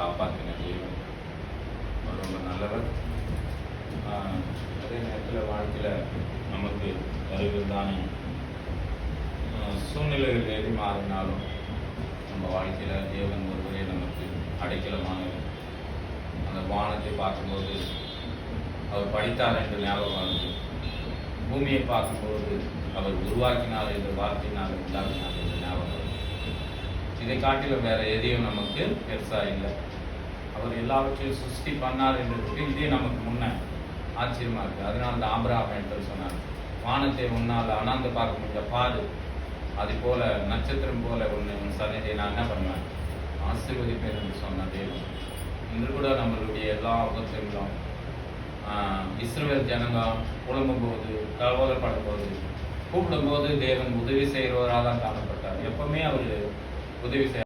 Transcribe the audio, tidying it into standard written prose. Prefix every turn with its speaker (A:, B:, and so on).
A: காப்பாற்றின தெய்வம். அவர் ரொம்ப நல்லவர். அதே நேரத்தில் வாழ்க்கையில் நமக்கு வருவதான சூழ்நிலைகள் எது மாறினாலும் நம்ம வாழ்க்கையில் தேவன் ஒருவரே நமக்கு அடைக்கலமானவர். அந்த வானத்தை பார்க்கும்போது அவர் படித்தார் என்று ஞாபகம் வருது. பூமியை பார்க்கும்போது அவர் உருவாக்கினார் என்ற வார்த்தையினால் உண்டாக்கினார் என்ற ஞாபகம் வருது. இதை காட்டிலும் வேற எதையும் நமக்கு பெருசா இல்லை. அவர் எல்லாவற்றையும் சிருஷ்டி பண்ணார் என்றதுக்கு இதே நமக்கு முன்ன ஆச்சரியமா இருக்கு. அதனால தான் ஆபிரகாம் என்று சொன்னார், வானத்தை உன்னால் அண்ணாந்து பார்க்க முடிஞ்ச பாரு, அது போல நட்சத்திரம் போல உன் சன்னதியை நான் என்ன பண்ணுவேன், ஆசீர்வதிப்பேன் என்று சொன்ன தேவன் இன்று கூட நம்மளுடைய எல்லா ஆபத்துகளும் இஸ்ரவேல் ஜனங்க புலம்பும் போது, கவலைப்படும் போது, கூப்பிடும் போது தேவன் உதவி செய்கிறவராக தான் காணப்பட்டார். எப்பவுமே அவர் உதவி செய்ய